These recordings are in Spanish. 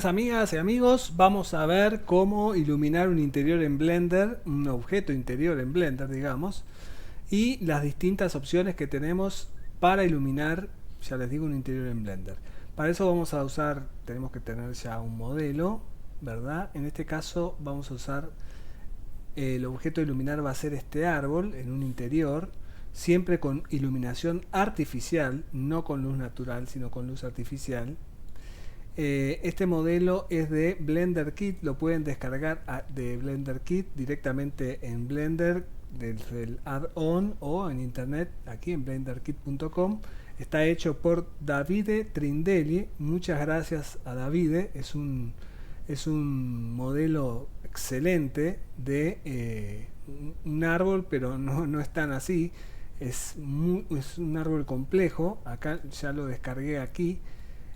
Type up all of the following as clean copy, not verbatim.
amigas y amigos, vamos a ver cómo iluminar un interior en Blender, un objeto interior en Blender, digamos, y las distintas opciones que tenemos para iluminar, ya les digo, un interior en Blender. Para eso vamos a usar, tenemos que tener ya un modelo, ¿verdad? En este caso vamos a usar, el objeto a iluminar va a ser este árbol en un interior, siempre con iluminación artificial, no con luz natural, sino con luz artificial. Este modelo es de Blender Kit, lo pueden descargar de Blender Kit directamente en Blender desde el add-on o en internet aquí en blenderkit.com. Está hecho por Davide Trindelli. Muchas gracias a Davide. Es un modelo excelente de un árbol, pero no es tan así. Es un árbol complejo. Acá ya lo descargué aquí.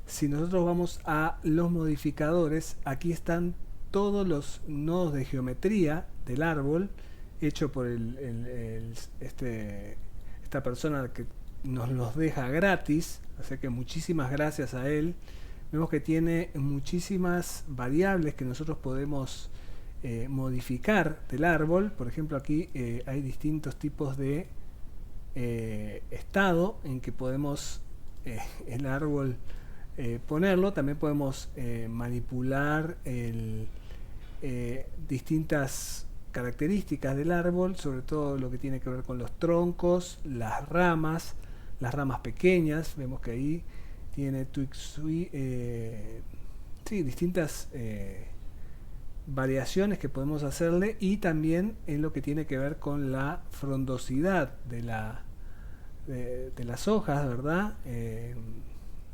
Si nosotros vamos a los modificadores, aquí están todos los nodos de geometría del árbol hecho por esta persona que nos los deja gratis, así que muchísimas gracias a él. Vemos que tiene muchísimas variables que nosotros podemos modificar del árbol. Por ejemplo, aquí hay distintos tipos de estado en que podemos el árbol ponerlo. También podemos manipular distintas características del árbol, sobre todo lo que tiene que ver con los troncos, las ramas pequeñas. Vemos que ahí tiene sí, distintas variaciones que podemos hacerle, y también en lo que tiene que ver con la frondosidad de las hojas, ¿verdad?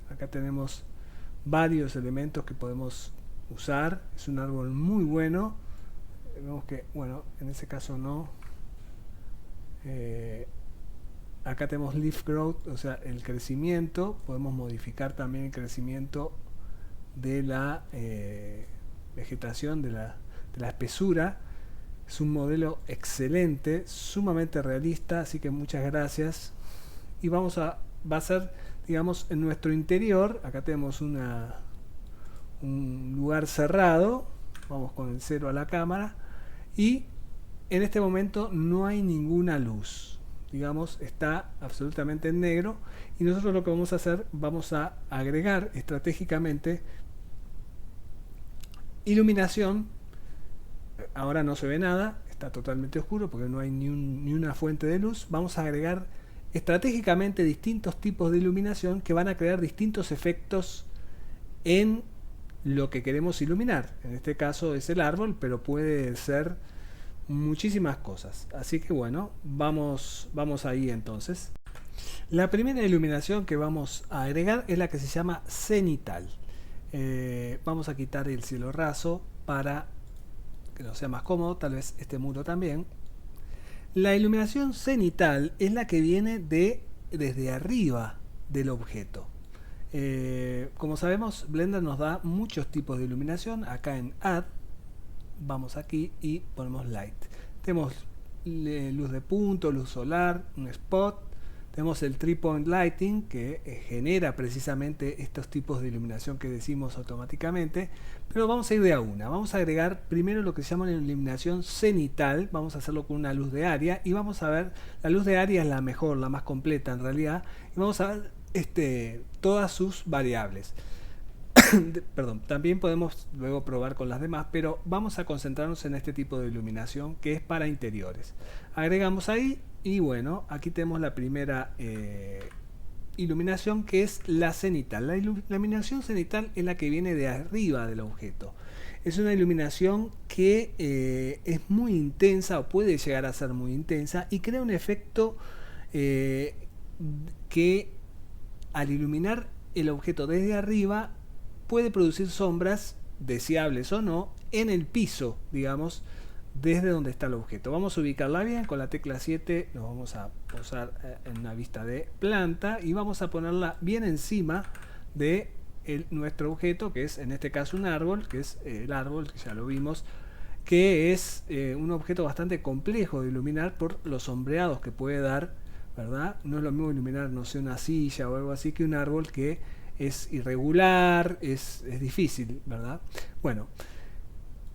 Acá tenemos varios elementos que podemos usar. Es un árbol muy bueno. Vemos que, bueno, en ese caso no. Acá tenemos leaf growth, o sea, el crecimiento. Podemos modificar también el crecimiento de la vegetación, de la espesura. Es un modelo excelente, sumamente realista, así que muchas gracias. Y va a ser, digamos, en nuestro interior. Acá tenemos un lugar cerrado. Vamos con el 0 a la cámara. Y en este momento no hay ninguna luz. Digamos, está absolutamente en negro. Y nosotros lo que vamos a hacer, vamos a agregar estratégicamente iluminación. Ahora no se ve nada, está totalmente oscuro porque no hay ni una fuente de luz. Vamos a agregar estratégicamente distintos tipos de iluminación que van a crear distintos efectos en lo que queremos iluminar. En este caso es el árbol, pero puede ser muchísimas cosas. Así que bueno, vamos ahí entonces. La primera iluminación que vamos a agregar es la que se llama cenital. Vamos a quitar el cielo raso para que nos sea más cómodo, tal vez este muro también. La iluminación cenital es la que viene desde arriba del objeto. Como sabemos, Blender nos da muchos tipos de iluminación. Acá en Add, vamos aquí y ponemos Light. Tenemos luz de punto, luz solar, un spot. Tenemos el 3-point lighting, que genera precisamente estos tipos de iluminación que decimos automáticamente. Pero vamos a ir de a una. Vamos a agregar primero lo que se llama una iluminación cenital. Vamos a hacerlo con una luz de área. Y vamos a ver, la luz de área es la mejor, la más completa en realidad. Y vamos a ver todas sus variables. Perdón, también podemos luego probar con las demás, pero vamos a concentrarnos en este tipo de iluminación que es para interiores. Agregamos ahí y bueno, aquí tenemos la primera iluminación, que es la cenital. La iluminación cenital es la que viene de arriba del objeto. Es una iluminación que es muy intensa, o puede llegar a ser muy intensa, y crea un efecto que al iluminar el objeto desde arriba puede producir sombras, deseables o no, en el piso, digamos, desde donde está el objeto. Vamos a ubicarla bien. Con la tecla 7 nos vamos a posar en una vista de planta y vamos a ponerla bien encima de nuestro objeto, que es en este caso un árbol, que es el árbol, que ya lo vimos, que es un objeto bastante complejo de iluminar por los sombreados que puede dar, ¿verdad? No es lo mismo iluminar, no sé, una silla o algo así, que un árbol que es irregular, es difícil, ¿verdad? Bueno,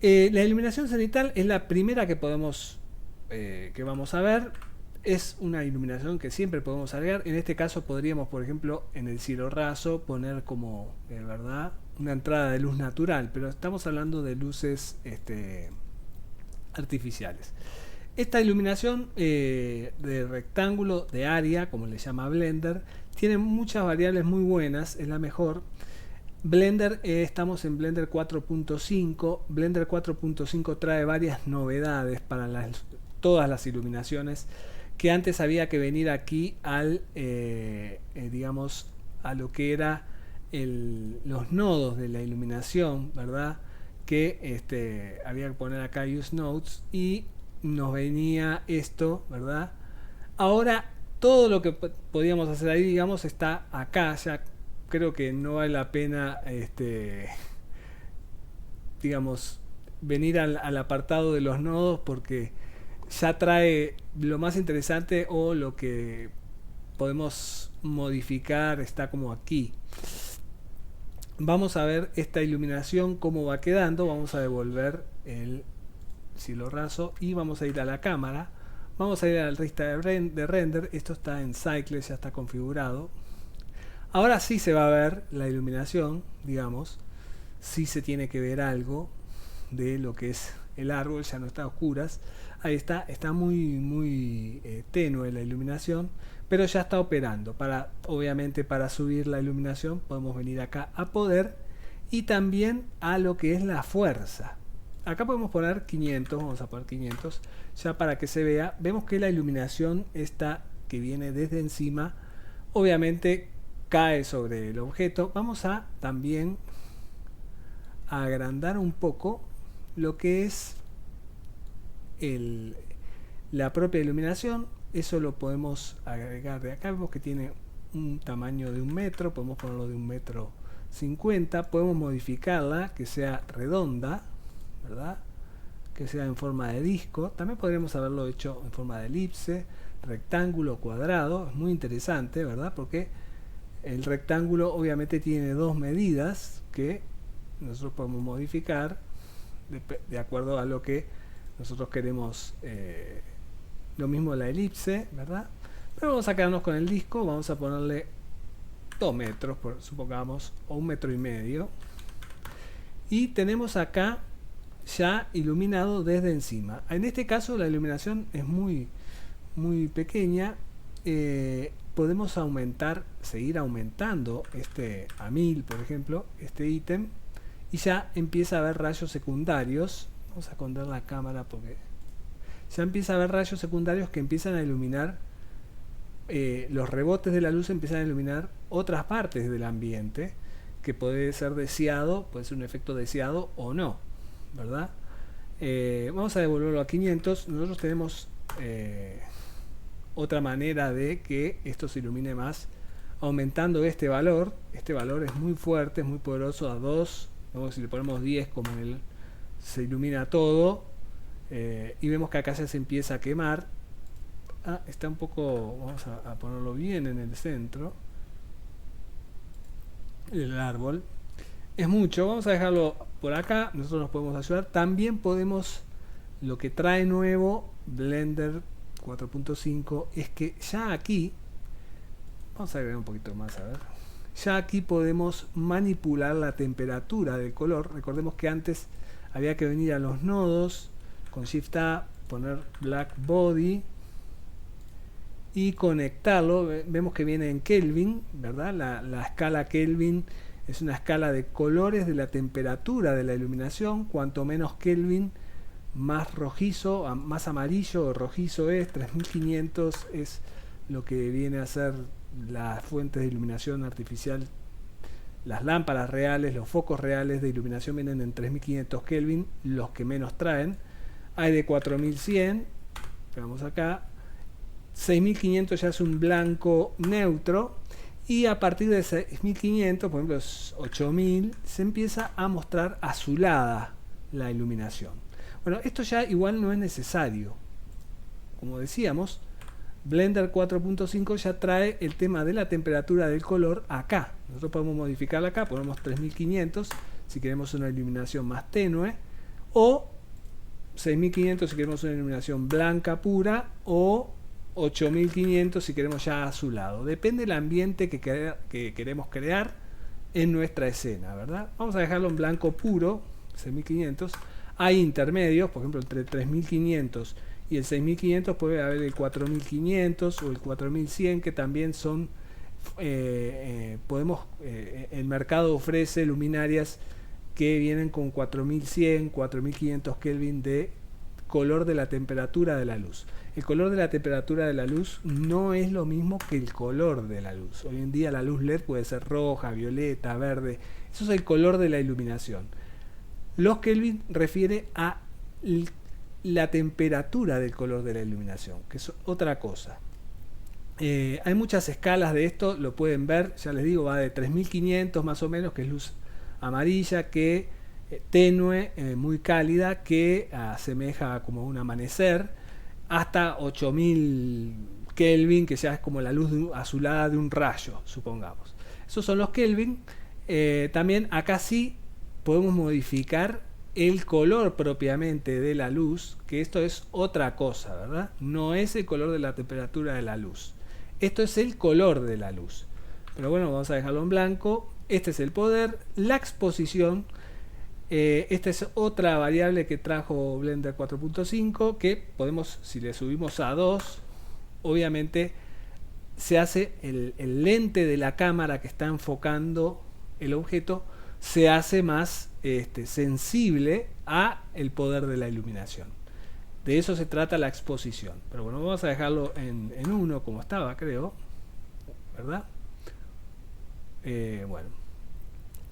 la iluminación cenital es la primera que que vamos a ver. Es una iluminación que siempre podemos agregar. En este caso podríamos, por ejemplo, en el cielo raso poner como, ¿verdad?, una entrada de luz natural, pero estamos hablando de luces artificiales. Esta iluminación de rectángulo, de área, como le llama Blender, tiene muchas variables muy buenas, es la mejor. Blender, estamos en Blender 4.5. Blender 4.5 trae varias novedades para todas las iluminaciones, que antes había que venir aquí al digamos, a lo que era los nodos de la iluminación, ¿verdad? Que había que poner acá Use Nodes y nos venía esto, ¿verdad? Ahora todo lo que podíamos hacer ahí, digamos, está acá. Ya creo que no vale la pena digamos, venir al apartado de los nodos, porque ya trae lo más interesante, o lo que podemos modificar está como aquí. Vamos a ver esta iluminación cómo va quedando. Vamos a devolver el cielo raso y vamos a ir a la cámara. Vamos a ir al lista de render. Esto está en Cycles, ya está configurado. Ahora sí se va a ver la iluminación, digamos. Sí se tiene que ver algo de lo que es el árbol, ya no está a oscuras. Ahí está muy tenue la iluminación, pero ya está operando. Obviamente para subir la iluminación podemos venir acá a poder, y también a lo que es la fuerza. Acá podemos poner 500, vamos a poner 500, ya para que se vea. Vemos que la iluminación esta que viene desde encima, obviamente cae sobre el objeto. Vamos a también a agrandar un poco lo que es la propia iluminación. Eso lo podemos agregar de acá. Vemos que tiene un tamaño de 1 metro, podemos ponerlo de 1,50 m. Podemos modificarla que sea redonda, ¿verdad?, que sea en forma de disco. También podríamos haberlo hecho en forma de elipse, rectángulo, cuadrado. Es muy interesante, ¿verdad?, porque el rectángulo obviamente tiene dos medidas que nosotros podemos modificar de acuerdo a lo que nosotros queremos. Lo mismo la elipse, ¿verdad? Pero vamos a quedarnos con el disco. Vamos a ponerle 2 metros, supongamos, o 1,5 m. Y tenemos acá ya iluminado desde encima. En este caso la iluminación es muy pequeña. Podemos seguir aumentando a 1000, por ejemplo, este ítem, y ya empieza a haber rayos secundarios. Vamos a esconder la cámara porque ya empieza a haber rayos secundarios que empiezan a iluminar, los rebotes de la luz empiezan a iluminar otras partes del ambiente, que puede ser deseado, puede ser un efecto deseado o no, ¿verdad? Vamos a devolverlo a 500. Nosotros tenemos otra manera de que esto se ilumine más, aumentando este valor. Este valor es muy fuerte, es muy poderoso, a 2. Vamos, si le ponemos 10, como se ilumina todo. Y vemos que acá ya se empieza a quemar. Está un poco, vamos a ponerlo bien en el centro, el árbol. Es mucho, vamos a dejarlo por acá. Nosotros nos podemos ayudar. También podemos, lo que trae nuevo Blender 4.5 es que ya aquí, vamos a agregar un poquito más, a ver. Ya aquí podemos manipular la temperatura del color. Recordemos que antes había que venir a los nodos con Shift A, poner Black Body y conectarlo. Vemos que viene en Kelvin, ¿verdad? La escala Kelvin es una escala de colores de la temperatura de la iluminación. Cuanto menos Kelvin, más rojizo, más amarillo o rojizo es. 3500 es lo que viene a ser las fuentes de iluminación artificial. Las lámparas reales, los focos reales de iluminación vienen en 3500 Kelvin, los que menos traen. Hay de 4100, veamos acá. 6500 ya es un blanco neutro, y a partir de 6500, por ejemplo 8000, se empieza a mostrar azulada la iluminación. Bueno, esto ya igual no es necesario. Como decíamos, Blender 4.5 ya trae el tema de la temperatura del color acá. Nosotros podemos modificarla acá, ponemos 3500 si queremos una iluminación más tenue, o 6500 si queremos una iluminación blanca pura, o 8500 si queremos ya azulado. Depende del ambiente que queremos crear en nuestra escena, ¿verdad? Vamos a dejarlo en blanco puro, 6500. Hay intermedios, por ejemplo, entre 3500 y el 6500 puede haber el 4500 o el 4100, que también son el mercado ofrece luminarias que vienen con 4100, 4500 Kelvin de color de la temperatura de la luz. El color de la temperatura de la luz no es lo mismo que el color de la luz. Hoy en día la luz LED puede ser roja, violeta, verde. Eso es el color de la iluminación. Los Kelvin refiere a la temperatura del color de la iluminación, que es otra cosa. Hay muchas escalas de esto, lo pueden ver, ya les digo, va de 3500 más o menos, que es luz amarilla, que tenue, muy cálida, que asemeja como un amanecer, hasta 8000 Kelvin, que ya es como la luz azulada de un rayo, supongamos. Esos son los Kelvin. También acá sí podemos modificar el color propiamente de la luz, que esto es otra cosa, ¿verdad? No es el color de la temperatura de la luz. Esto es el color de la luz. Pero bueno, vamos a dejarlo en blanco. Este es el poder. La exposición. Esta es otra variable que trajo Blender 4.5, que podemos, si le subimos a 2, obviamente se hace el lente de la cámara que está enfocando el objeto, se hace más sensible a el poder de la iluminación. De eso se trata la exposición. Pero bueno, vamos a dejarlo en 1 como estaba, creo, ¿verdad? Bueno,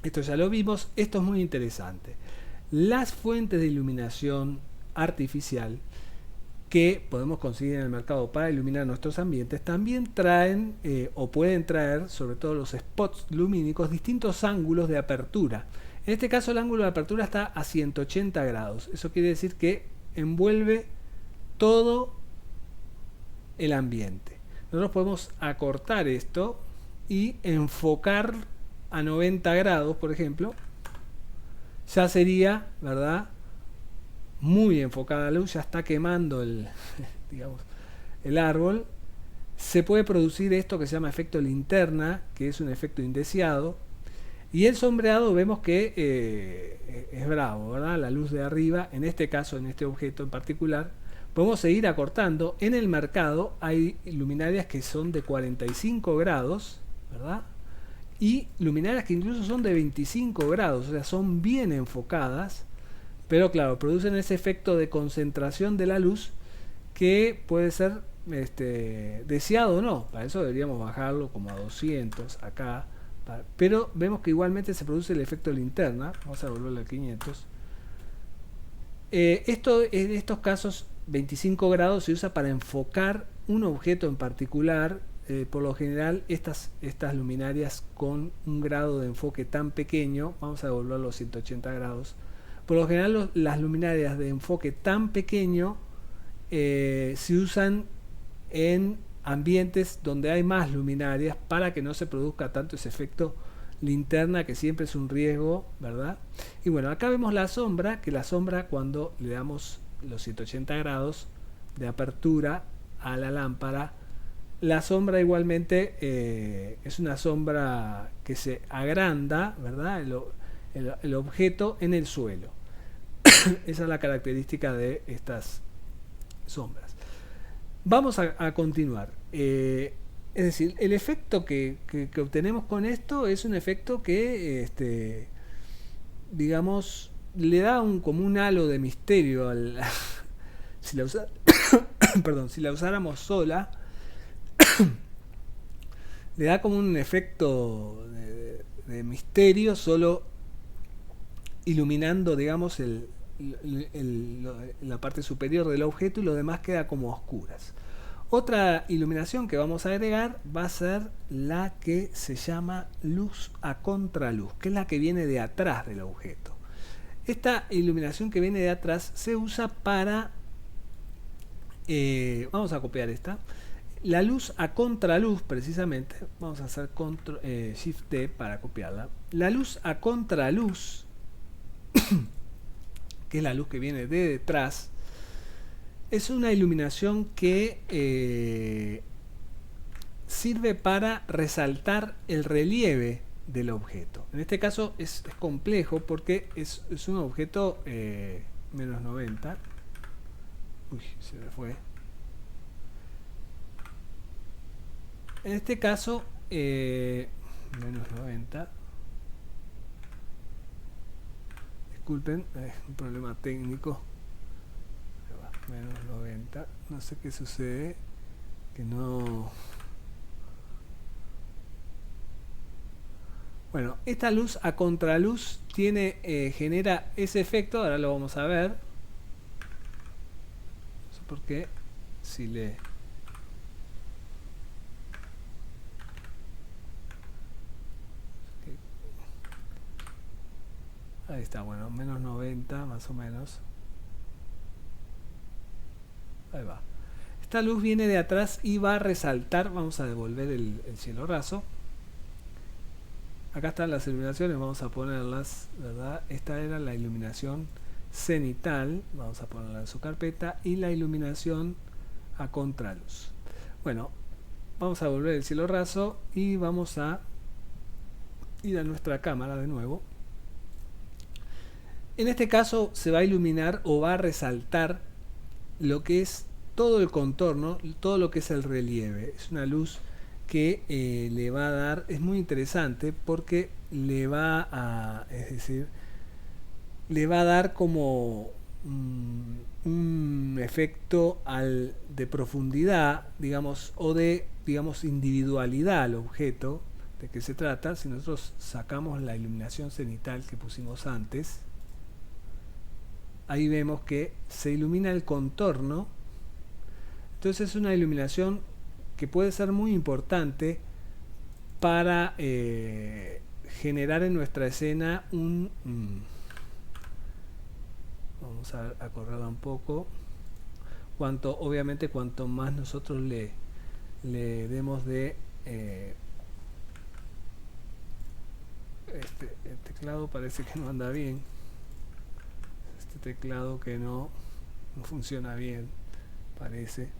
esto ya lo vimos. Esto es muy interesante. Las fuentes de iluminación artificial que podemos conseguir en el mercado para iluminar nuestros ambientes también traen o pueden traer, sobre todo los spots lumínicos, distintos ángulos de apertura. En este caso el ángulo de apertura está a 180 grados. Eso quiere decir que envuelve todo el ambiente. Nosotros podemos acortar esto y enfocar a 90 grados, por ejemplo. Ya sería, ¿verdad?, muy enfocada la luz, ya está quemando digamos, el árbol. Se puede producir esto que se llama efecto linterna, que es un efecto indeseado. Y el sombreado vemos que es bravo, ¿verdad? La luz de arriba, en este caso, en este objeto en particular, podemos seguir acortando. En el mercado hay luminarias que son de 45 grados, ¿verdad? Y luminarias que incluso son de 25 grados, o sea, son bien enfocadas, pero claro, producen ese efecto de concentración de la luz que puede ser deseado o no. Para eso deberíamos bajarlo como a 200 acá, pero vemos que igualmente se produce el efecto linterna. Vamos a volverlo a 500. Esto, en estos casos 25 grados se usa para enfocar un objeto en particular. Por lo general estas luminarias con un grado de enfoque tan pequeño, vamos a devolverlo a los 180 grados, por lo general las luminarias de enfoque tan pequeño se usan en ambientes donde hay más luminarias para que no se produzca tanto ese efecto linterna, que siempre es un riesgo, ¿verdad? Y bueno, acá vemos la sombra, que la sombra, cuando le damos los 180 grados de apertura a la lámpara, la sombra igualmente es una sombra que se agranda, ¿verdad?, el objeto en el suelo. Esa es la característica de estas sombras. Vamos a continuar. Es decir, el efecto que obtenemos con esto es un efecto que, digamos, le da como un halo de misterio si la perdón, si la usáramos sola, le da como un efecto de misterio, solo iluminando, digamos, la parte superior del objeto, y lo demás queda como a oscuras. Otra iluminación que vamos a agregar va a ser la que se llama luz a contraluz, que es la que viene de atrás del objeto. Esta iluminación que viene de atrás se usa para vamos a copiar esta. La luz a contraluz, precisamente, vamos a hacer Shift D para copiarla. La luz a contraluz, que es la luz que viene de detrás, es una iluminación que sirve para resaltar el relieve del objeto. En este caso es complejo porque es un objeto menos 90. Uy, se me fue. En este caso, menos 90. Disculpen, un problema técnico. Menos 90. No sé qué sucede. Que no... Bueno, esta luz a contraluz genera ese efecto. Ahora lo vamos a ver. No sé por qué. Si le... Ahí está, bueno, menos 90 más o menos. Ahí va. Esta luz viene de atrás y va a resaltar. Vamos a devolver el cielo raso. Acá están las iluminaciones, vamos a ponerlas, ¿verdad? Esta era la iluminación cenital, vamos a ponerla en su carpeta, y la iluminación a contraluz. Bueno, vamos a volver el cielo raso y vamos a ir a nuestra cámara de nuevo. En este caso se va a iluminar o va a resaltar lo que es todo el contorno, todo lo que es el relieve. Es una luz que le va a dar, es muy interesante porque le va a, es decir, le va a dar como un efecto de profundidad, digamos, o de, digamos, individualidad al objeto. ¿De qué se trata? Si nosotros sacamos la iluminación cenital que pusimos antes, ahí vemos que se ilumina el contorno. Entonces es una iluminación que puede ser muy importante para generar en nuestra escena vamos a correrla un poco. Obviamente cuanto más nosotros le demos de el teclado parece que no anda bien. Este teclado que no funciona bien, parece.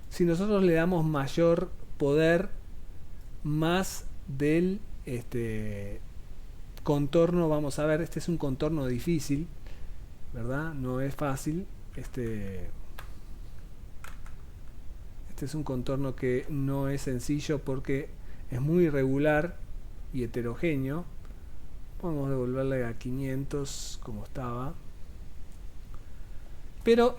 Si nosotros le damos mayor poder, más del contorno, vamos a ver, este es un contorno difícil, ¿verdad? No es fácil. Este es un contorno que no es sencillo porque es muy irregular y heterogéneo. Podemos devolverle a 500 como estaba. Pero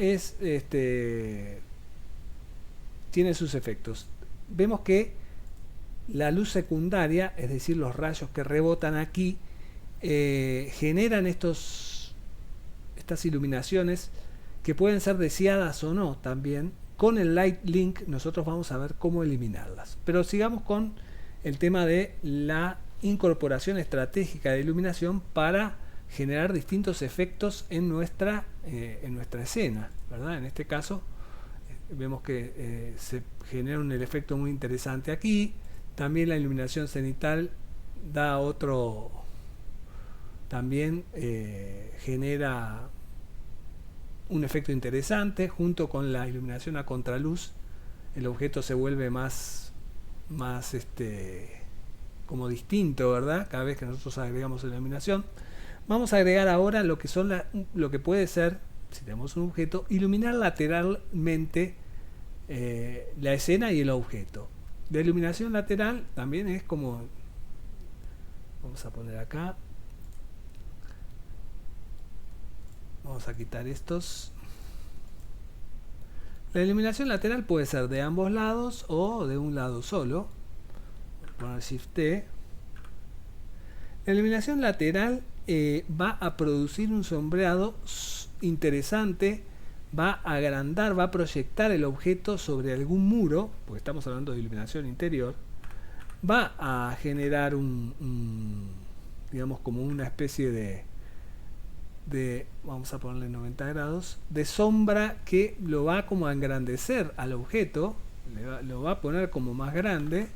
tiene sus efectos. Vemos que la luz secundaria, es decir, los rayos que rebotan aquí, generan estas iluminaciones que pueden ser deseadas o no también. Con el Light Link nosotros vamos a ver cómo eliminarlas. Pero sigamos con el tema de la incorporación estratégica de iluminación para generar distintos efectos en nuestra escena, ¿verdad? En este caso vemos que se genera un efecto muy interesante aquí. También la iluminación cenital da otro, también genera un efecto interesante. Junto con la iluminación a contraluz, el objeto se vuelve más como distinto, ¿verdad? Cada vez que nosotros agregamos la iluminación. Vamos a agregar ahora lo que puede ser, si tenemos un objeto, iluminar lateralmente la escena y el objeto. La iluminación lateral también es como, vamos a poner acá, vamos a quitar estos. La iluminación lateral puede ser de ambos lados o de un lado solo. Voy a poner Shift T. La iluminación lateral va a producir un sombreado interesante, va a agrandar, va a proyectar el objeto sobre algún muro, porque estamos hablando de iluminación interior, va a generar digamos como una especie vamos a ponerle 90 grados, de sombra que lo va como a engrandecer al objeto, lo va a poner como más grande.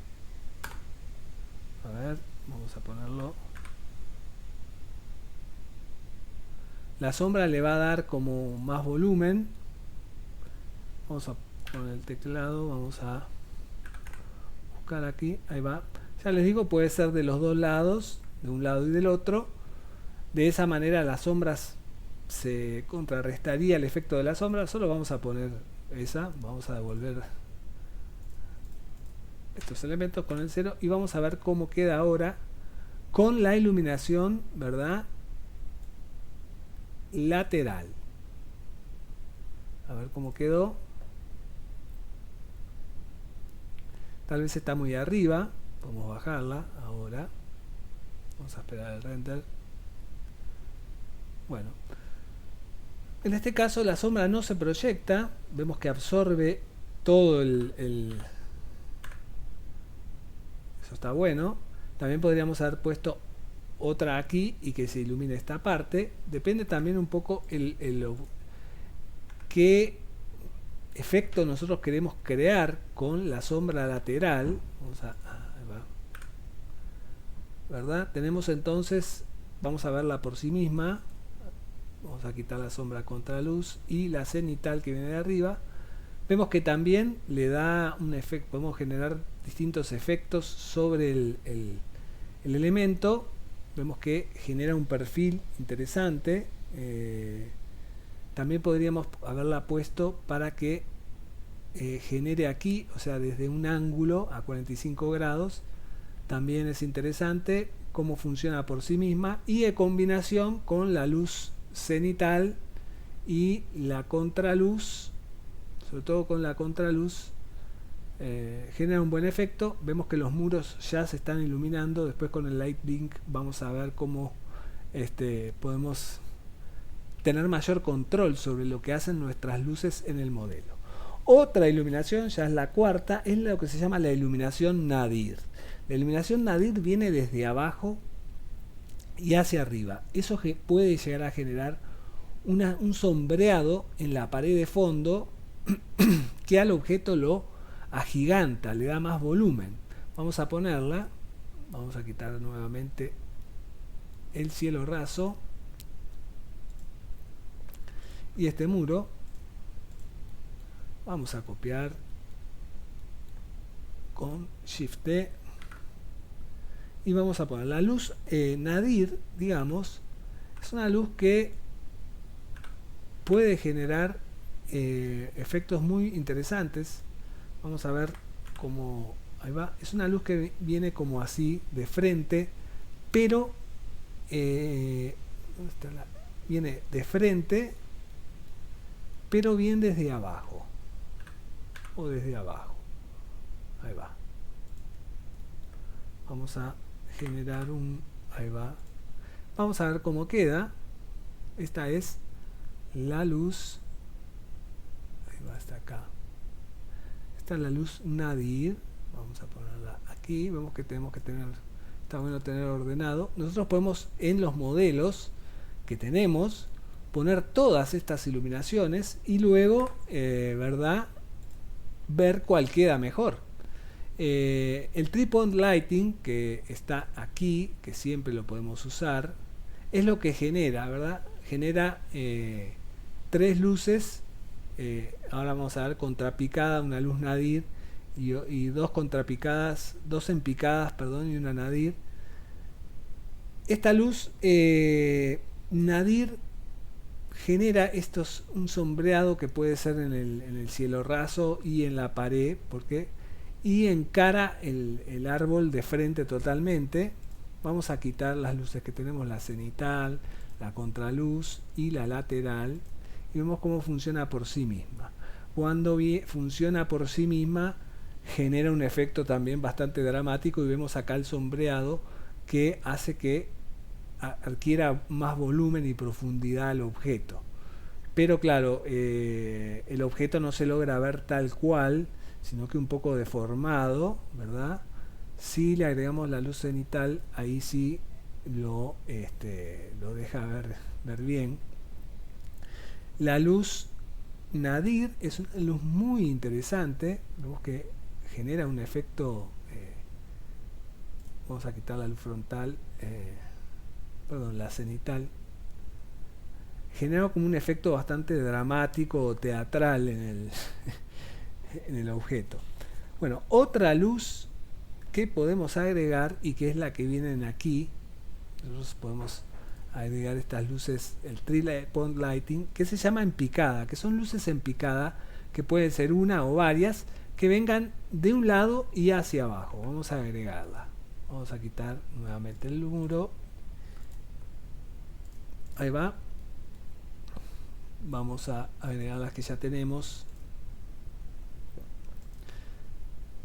A ver, vamos a ponerlo. La sombra le va a dar como más volumen. Vamos a poner el teclado, vamos a buscar aquí, ahí va. Ya les digo, puede ser de los dos lados, de un lado y del otro. De esa manera las sombras se contrarrestaría el efecto de la sombra. Solo vamos a poner esa, vamos a devolver estos elementos con el 0 y vamos a ver cómo queda ahora con la iluminación, ¿verdad?, lateral. A ver cómo quedó. Tal vez está muy arriba, podemos bajarla ahora. Vamos a esperar el render. Bueno, en este caso la sombra no se proyecta, vemos que absorbe todo eso está bueno. También podríamos haber puesto otra aquí y que se ilumine esta parte. Depende también un poco qué efecto nosotros queremos crear con la sombra lateral. Vamos a, ahí va, ¿verdad? Tenemos entonces, vamos a verla por sí misma. Vamos a quitar la sombra contraluz y la cenital que viene de arriba. Vemos que también le da un efecto, podemos generar distintos efectos sobre el elemento. Vemos que genera un perfil interesante. También podríamos haberla puesto para que genere aquí, o sea, desde un ángulo a 45 grados. También es interesante cómo funciona por sí misma y en combinación con la luz cenital y la contraluz, sobre todo con la contraluz, genera un buen efecto. Vemos que los muros ya se están iluminando. Después con el Light Link vamos a ver cómo podemos tener mayor control sobre lo que hacen nuestras luces en el modelo. Otra iluminación, ya es la cuarta, es lo que se llama la iluminación nadir. La iluminación nadir viene desde abajo y hacia arriba. Eso puede llegar a generar un sombreado en la pared de fondo que al objeto lo agiganta, le da más volumen. Vamos a ponerla, vamos a quitar nuevamente el cielo raso y este muro. Vamos a copiar con Shift D y vamos a poner la luz nadir, digamos, es una luz que puede generar efectos muy interesantes. Vamos a ver cómo, ahí va, es una luz que viene como así de frente, pero ¿dónde está viene de frente, pero bien desde abajo o desde abajo. Ahí va. Vamos a generar ahí va. Vamos a ver cómo queda. Esta es la luz. Ahí va, hasta acá. Esta es la luz nadir. Vamos a ponerla aquí. Vemos que tenemos que tener, está bueno tener ordenado. Nosotros podemos en los modelos que tenemos poner todas estas iluminaciones y luego, ¿verdad?, ver cuál queda mejor. El tripod lighting que está aquí, que siempre lo podemos usar, es lo que genera, ¿verdad? Genera tres luces. Ahora vamos a ver contrapicada, una luz nadir y dos contrapicadas, dos en picadas, perdón, y una nadir. Esta luz nadir genera un sombreado que puede ser en el cielo raso y en la pared, y encara el árbol de frente totalmente. Vamos a quitar las luces que tenemos, la cenital, la contraluz y la lateral, y vemos cómo funciona por sí misma. Cuando funciona por sí misma genera un efecto también bastante dramático, y vemos acá el sombreado que hace que adquiera más volumen y profundidad al objeto. Pero claro, el objeto no se logra ver tal cual, sino que un poco deformado, ¿verdad? Si le agregamos la luz cenital, ahí sí lo deja ver bien. La luz nadir es una luz muy interesante, luz que genera un efecto, vamos a quitar la luz frontal, perdón, la cenital, genera como un efecto bastante dramático o teatral en el objeto. Bueno, otra luz que podemos agregar y que es la que vienen aquí, nosotros podemos agregar estas luces, el three-point lighting, que se llama en picada, que son luces en picada, que pueden ser una o varias, que vengan de un lado y hacia abajo. Vamos a agregarla. Vamos a quitar nuevamente el muro. Ahí va. Vamos a agregar las que ya tenemos.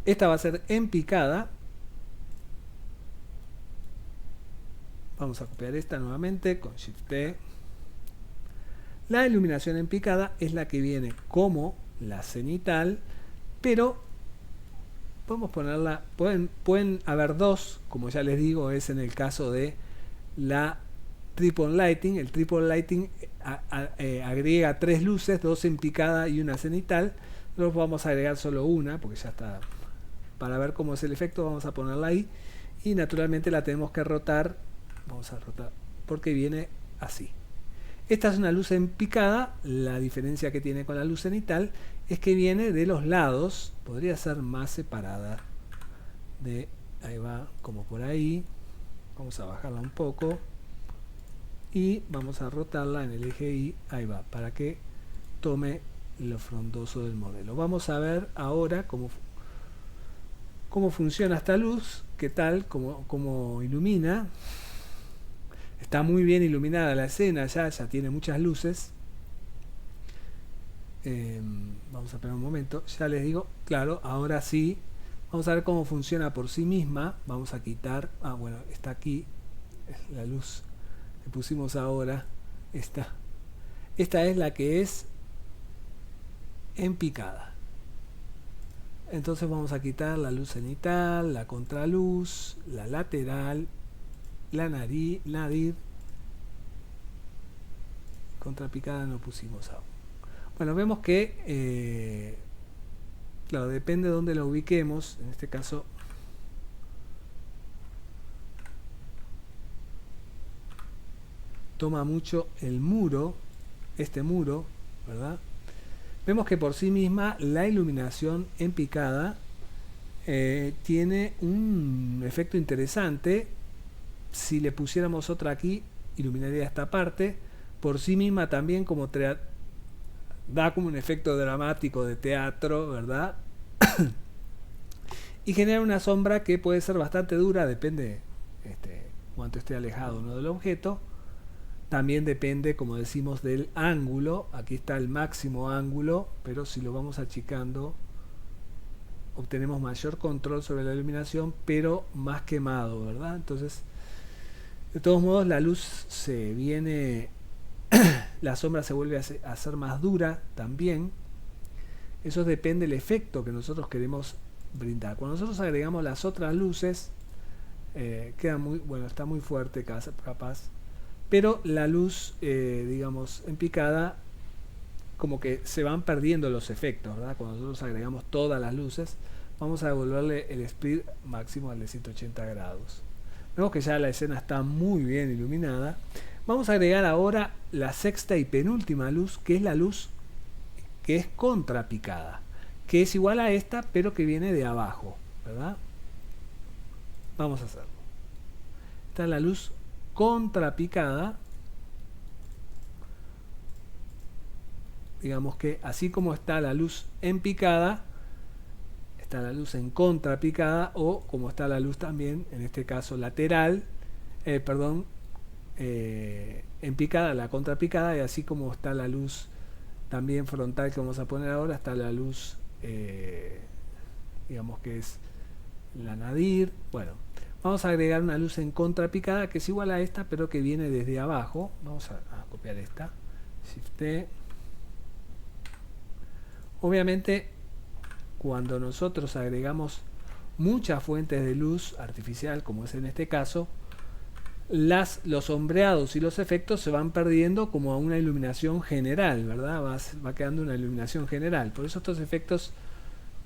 Esta va a ser en picada. Vamos a copiar esta nuevamente con Shift T. La iluminación en picada es la que viene como la cenital, pero podemos ponerla, pueden haber dos, como ya les digo, es en el caso de la triple lighting. El triple lighting agrega tres luces, dos en picada y una cenital. Nosotros vamos a agregar solo una, porque ya está. Para ver cómo es el efecto, vamos a ponerla ahí. Y naturalmente la tenemos que rotar. Vamos a rotar porque viene así. Esta es una luz en picada. La diferencia que tiene con la luz cenital es que viene de los lados. Podría ser más separada. Ahí va, como por ahí. Vamos a bajarla un poco. Y vamos a rotarla en el eje Y. Ahí va, para que tome lo frondoso del modelo. Vamos a ver ahora cómo funciona esta luz. ¿Qué tal? Cómo ilumina. Está muy bien iluminada la escena, ya tiene muchas luces. Vamos a esperar un momento, ya les digo, claro, ahora sí. Vamos a ver cómo funciona por sí misma. Vamos a quitar, bueno, está aquí, la luz que pusimos ahora. Esta es la que es en picada. Entonces vamos a quitar la luz cenital, la contraluz, la lateral, la nadir. Contrapicada no pusimos aún. Bueno, vemos que claro, depende de dónde la ubiquemos. En este caso toma mucho el muro, este muro, ¿verdad? Vemos que por sí misma la iluminación en picada tiene un efecto interesante. Si le pusiéramos otra aquí, iluminaría esta parte. Por sí misma también da como un efecto dramático de teatro, ¿verdad? Y genera una sombra que puede ser bastante dura, depende cuánto esté alejado, ¿no?, del objeto. También depende, como decimos, del ángulo. Aquí está el máximo ángulo, pero si lo vamos achicando obtenemos mayor control sobre la iluminación, pero más quemado, ¿verdad? Entonces, de todos modos, la luz se viene, la sombra se vuelve a ser más dura también. Eso depende del efecto que nosotros queremos brindar. Cuando nosotros agregamos las otras luces, queda muy, bueno, está muy fuerte capaz, pero la luz, digamos, en picada, como que se van perdiendo los efectos, ¿verdad? Cuando nosotros agregamos todas las luces, vamos a devolverle el speed máximo al de 180 grados. Vemos que ya la escena está muy bien iluminada. Vamos a agregar ahora la sexta y penúltima luz, que es la luz que es contrapicada, que es igual a esta, pero que viene de abajo, ¿verdad? Vamos a hacerlo. Esta es la luz contrapicada. Digamos que así como está la luz en picada, está la luz en contrapicada, o como está la luz también, en este caso lateral, en picada, la contrapicada, y así como está la luz también frontal que vamos a poner ahora, está la luz, digamos que es la nadir. Bueno, vamos a agregar una luz en contrapicada que es igual a esta, pero que viene desde abajo. Vamos a copiar esta, Shift T. Obviamente, cuando nosotros agregamos muchas fuentes de luz artificial, como es en este caso, los sombreados y los efectos se van perdiendo como a una iluminación general, ¿verdad? Va quedando una iluminación general. Por eso estos efectos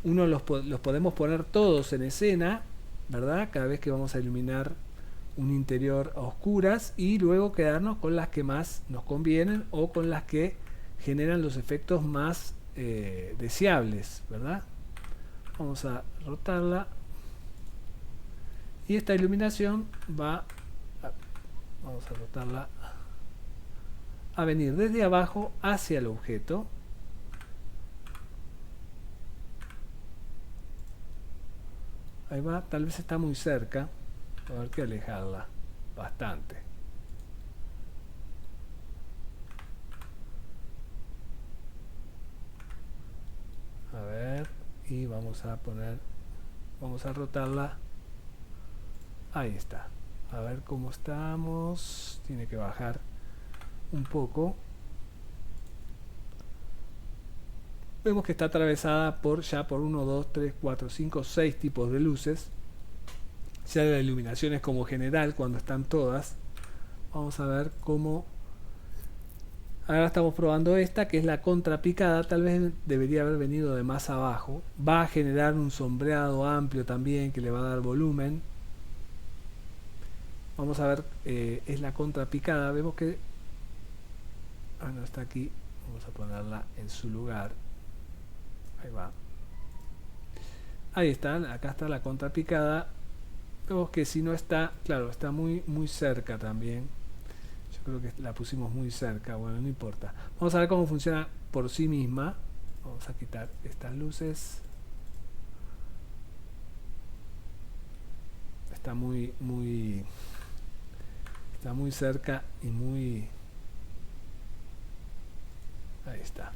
los podemos poner todos en escena, ¿verdad? Cada vez que vamos a iluminar un interior a oscuras y luego quedarnos con las que más nos convienen o con las que generan los efectos más deseables, ¿verdad? Vamos a rotarla y esta iluminación vamos a rotarla a venir desde abajo hacia el objeto. Ahí va, tal vez está muy cerca, va a haber que alejarla bastante. A ver, y vamos a rotarla. Ahí está. A ver cómo estamos. Tiene que bajar un poco. Vemos que está atravesada ya por 1, 2, 3, 4, 5, 6 tipos de luces. Ya la iluminación es como general cuando están todas. Vamos a ver cómo. Ahora estamos probando esta, que es la contrapicada. Tal vez debería haber venido de más abajo. Va a generar un sombreado amplio también que le va a dar volumen. Vamos a ver, es la contrapicada. Vemos que no está aquí. Vamos a ponerla en su lugar. Ahí va. Ahí está, acá está la contrapicada. Vemos que si no está, claro, está muy cerca también. Yo creo que la pusimos muy cerca. Bueno, no importa. Vamos a ver cómo funciona por sí misma. Vamos a quitar estas luces. Está muy cerca y muy. Ahí está.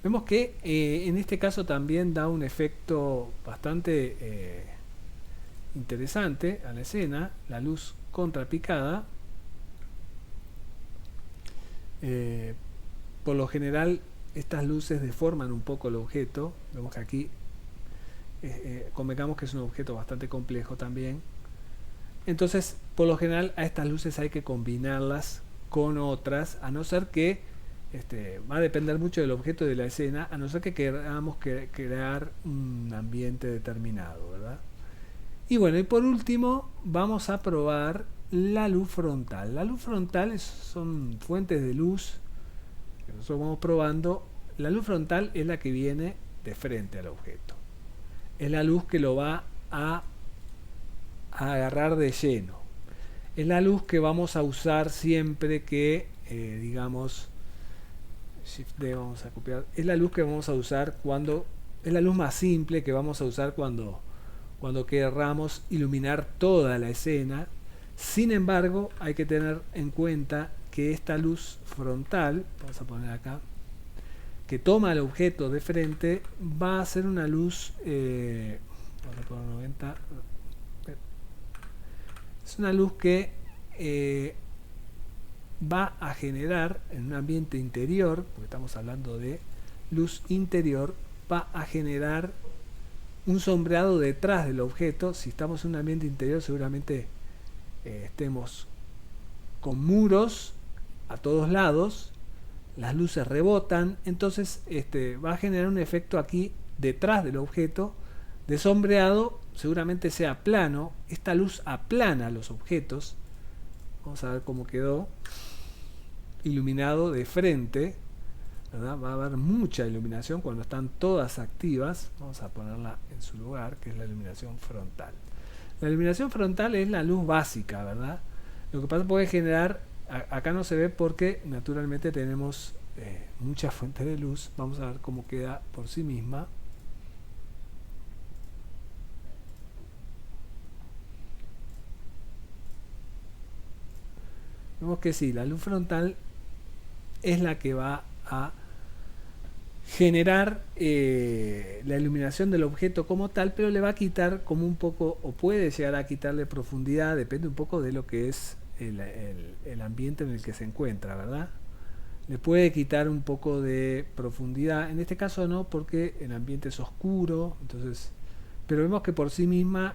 Vemos que en este caso también da un efecto bastante interesante a la escena, la luz contrapicada. Por lo general estas luces deforman un poco el objeto. Vemos que aquí convengamos que es un objeto bastante complejo también. Entonces, por lo general a estas luces hay que combinarlas con otras, a no ser que va a depender mucho del objeto y de la escena, a no ser que queramos crear un ambiente determinado, ¿verdad? Y bueno, y por último vamos a probar la luz frontal. La luz frontal son fuentes de luz que nosotros vamos probando. La luz frontal es la que viene de frente al objeto. Es la luz que lo va a agarrar de lleno. Es la luz que vamos a usar siempre que, digamos, Shift D vamos a copiar. Es la luz que vamos a usar cuando, es la luz más simple que vamos a usar cuando querramos iluminar toda la escena. Sin embargo, hay que tener en cuenta que esta luz frontal, vamos a poner acá, que toma el objeto de frente, va a ser una luz, vamos a poner 90, es una luz que va a generar en un ambiente interior, porque estamos hablando de luz interior, va a generar un sombreado detrás del objeto. Si estamos en un ambiente interior, seguramente estemos con muros a todos lados, las luces rebotan, entonces va a generar un efecto aquí detrás del objeto de sombreado, seguramente sea plano. Esta luz aplana los objetos. Vamos a ver cómo quedó iluminado de frente, ¿verdad? Va a haber mucha iluminación cuando están todas activas. Vamos a ponerla en su lugar, que es la iluminación frontal. La iluminación frontal es la luz básica, ¿verdad? Lo que pasa puede generar, acá no se ve porque naturalmente tenemos muchas fuentes de luz. Vamos a ver cómo queda por sí misma. Vemos que sí, la luz frontal es la que va a generar la iluminación del objeto como tal, pero le va a quitar como un poco, o puede llegar a quitarle profundidad, depende un poco de lo que es el ambiente en el que se encuentra, ¿verdad? Le puede quitar un poco de profundidad, en este caso no, porque el ambiente es oscuro, entonces, pero vemos que por sí misma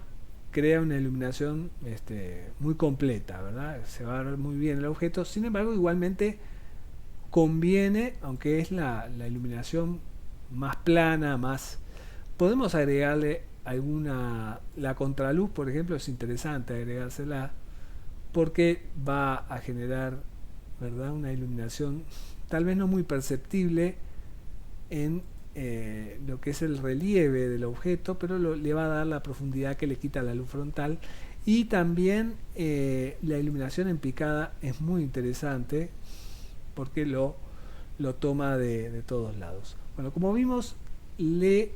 crea una iluminación muy completa, ¿verdad? Se va a ver muy bien el objeto. Sin embargo, igualmente conviene, aunque es la iluminación más plana, más... Podemos agregarle la contraluz, por ejemplo, es interesante agregársela porque va a generar, ¿verdad?, una iluminación tal vez no muy perceptible en lo que es el relieve del objeto, pero le va a dar la profundidad que le quita la luz frontal. Y también la iluminación en picada es muy interesante porque lo toma de todos lados. Bueno, como vimos, le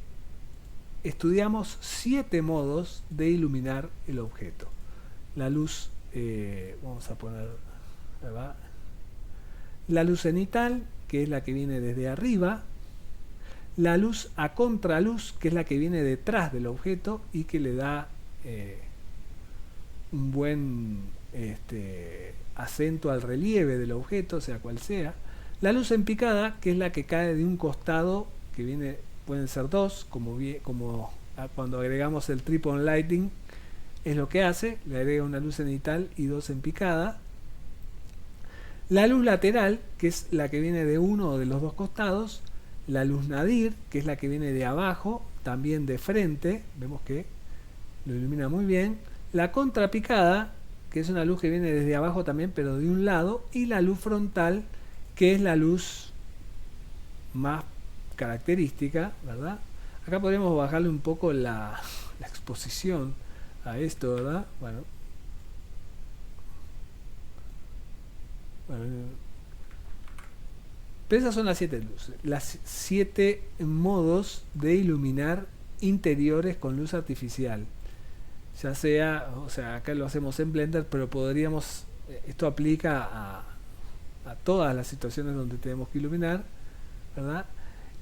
estudiamos 7 modos de iluminar el objeto. La luz, vamos a poner, ¿verdad?, la luz cenital, que es la que viene desde arriba, la luz a contraluz, que es la que viene detrás del objeto y que le da un buen acento al relieve del objeto, sea cual sea. La luz en picada, que es la que cae de un costado, que viene, pueden ser dos, como cuando agregamos el tripod lighting, es lo que hace, le agrega una luz cenital y dos en picada. La luz lateral, que es la que viene de uno de los dos costados. La luz nadir, que es la que viene de abajo, también de frente, vemos que lo ilumina muy bien. La contrapicada, que es una luz que viene desde abajo también, pero de un lado. Y la luz frontal, que es la luz más característica, ¿verdad? Acá podríamos bajarle un poco la exposición a esto, ¿verdad? Bueno, pero esas son las 7 luces, las 7 modos de iluminar interiores con luz artificial. Ya sea, o sea, acá lo hacemos en Blender, pero podríamos, esto aplica a todas las situaciones donde tenemos que iluminar, ¿verdad?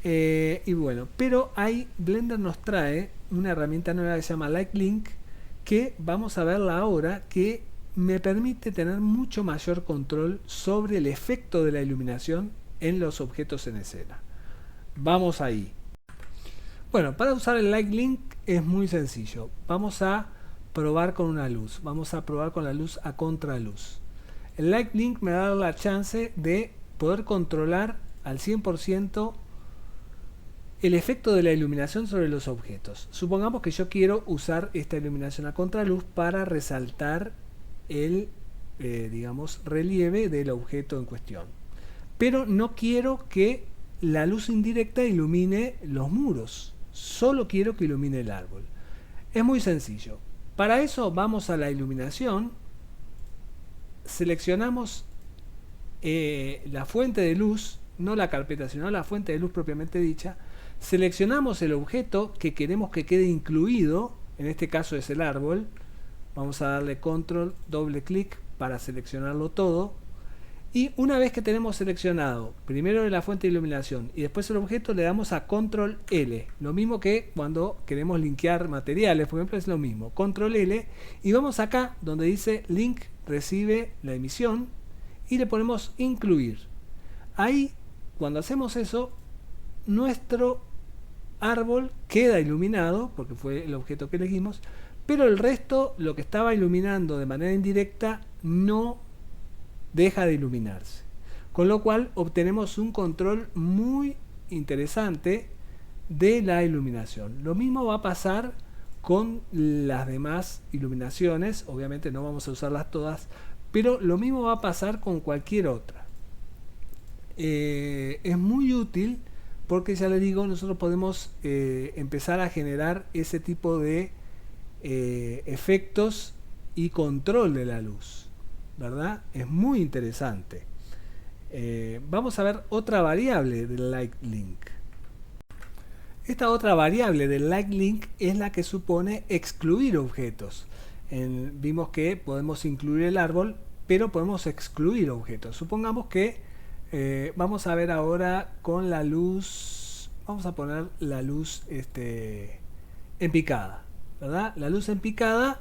Y bueno, pero Blender nos trae una herramienta nueva que se llama Light Link, que vamos a verla ahora, que me permite tener mucho mayor control sobre el efecto de la iluminación en los objetos en escena. Vamos ahí. Bueno, para usar el Light Link es muy sencillo. Vamos a probar con una luz. Vamos a probar con la luz a contraluz. El Light Link me da la chance de poder controlar al 100% el efecto de la iluminación sobre los objetos. Supongamos que yo quiero usar esta iluminación a contraluz para resaltar el digamos, relieve del objeto en cuestión. Pero no quiero que la luz indirecta ilumine los muros. Solo quiero que ilumine el árbol. Es muy sencillo. Para eso vamos a la iluminación, seleccionamos la fuente de luz, no la carpeta, sino la fuente de luz propiamente dicha. Seleccionamos el objeto que queremos que quede incluido, en este caso es el árbol. Vamos a darle control, doble clic para seleccionarlo todo. Y una vez que tenemos seleccionado primero la fuente de iluminación y después el objeto, le damos a control L. Lo mismo que cuando queremos linkear materiales, por ejemplo, es lo mismo. Control L. Y vamos acá donde dice link, recibe la emisión y le ponemos incluir. Ahí, cuando hacemos eso, nuestro árbol queda iluminado porque fue el objeto que elegimos, pero el resto, lo que estaba iluminando de manera indirecta, no deja de iluminarse, con lo cual obtenemos un control muy interesante de la iluminación. Lo mismo va a pasar con las demás iluminaciones, obviamente no vamos a usarlas todas, pero lo mismo va a pasar con cualquier otra. Es muy útil porque, ya les digo, nosotros podemos empezar a generar ese tipo de efectos y control de la luz, ¿verdad? Es muy interesante. Vamos a ver otra variable del Light Link. Esta otra variable del Light Link es la que supone excluir objetos. Vimos que podemos incluir el árbol, pero podemos excluir objetos. Supongamos que vamos a ver ahora con la luz, vamos a poner la luz en picada, ¿verdad? La luz en picada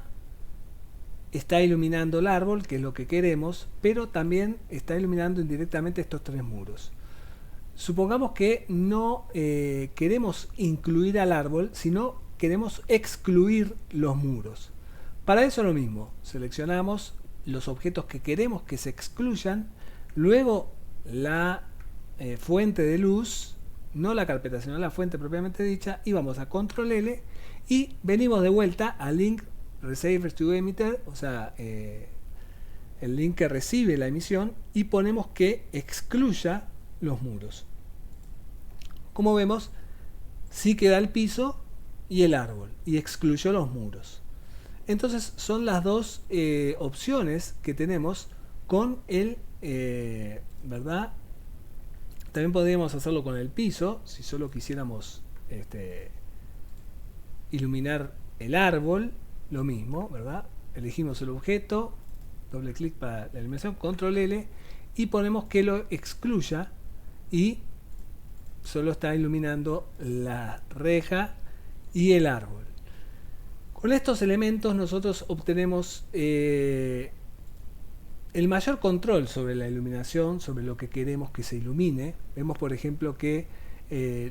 está iluminando el árbol, que es lo que queremos, pero también está iluminando indirectamente estos tres muros. Supongamos que no queremos incluir al árbol, sino queremos excluir los muros. Para eso lo mismo, seleccionamos los objetos que queremos que se excluyan, luego la fuente de luz, no la carpeta sino la fuente propiamente dicha, y vamos a control L y venimos de vuelta a link receiver to emitter, o sea, el link que recibe la emisión, y ponemos que excluya los muros. Como vemos, sí queda el piso y el árbol, y excluyó los muros. Entonces son las dos opciones que tenemos con el, ¿verdad? También podríamos hacerlo con el piso, si solo quisiéramos iluminar el árbol, lo mismo, ¿verdad? Elegimos el objeto, doble clic para la iluminación, control L, y ponemos que lo excluya y solo está iluminando la reja y el árbol. Con estos elementos nosotros obtenemos el mayor control sobre la iluminación, sobre lo que queremos que se ilumine. Vemos, por ejemplo, que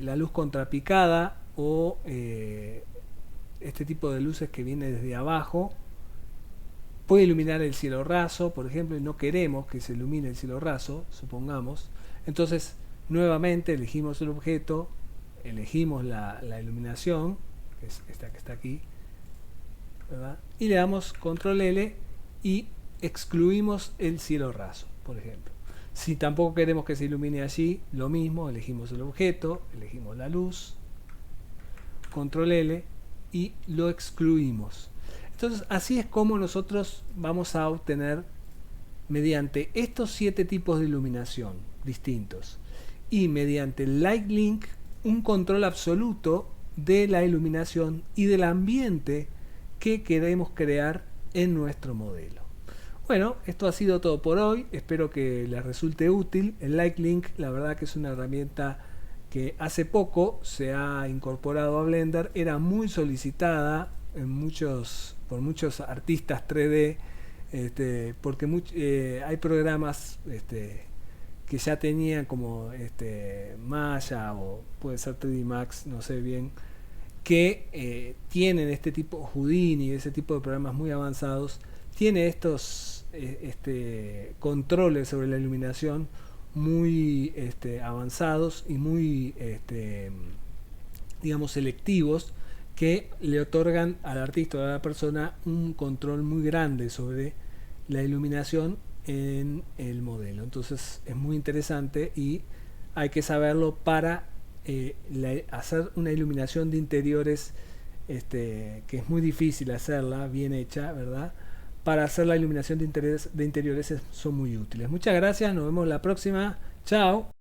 la luz contrapicada o este tipo de luces que viene desde abajo puede iluminar el cielo raso, por ejemplo, y no queremos que se ilumine el cielo raso, supongamos. Entonces, nuevamente elegimos el objeto, elegimos la iluminación, que es esta que está aquí, ¿verdad? Y le damos control L y excluimos el cielo raso, por ejemplo. Si tampoco queremos que se ilumine allí, lo mismo, elegimos el objeto, elegimos la luz, control L y lo excluimos. Entonces así es como nosotros vamos a obtener, mediante estos 7 tipos de iluminación distintos y mediante el Light Link, un control absoluto de la iluminación y del ambiente que queremos crear en nuestro modelo. Bueno, esto ha sido todo por hoy, espero que les resulte útil. El Light Link, la verdad que es una herramienta que hace poco se ha incorporado a Blender, era muy solicitada por muchos artistas 3D, porque hay programas que ya tenían como Maya o puede ser 3D Max, no sé bien, que tienen este tipo, Houdini, ese tipo de programas muy avanzados, tiene estos controles sobre la iluminación muy avanzados y muy digamos selectivos, que le otorgan al artista o a la persona un control muy grande sobre la iluminación en el modelo. Entonces es muy interesante y hay que saberlo para hacer una iluminación de interiores, que es muy difícil hacerla bien hecha, ¿verdad? Para hacer la iluminación de interiores son muy útiles. Muchas gracias, nos vemos la próxima. Chao.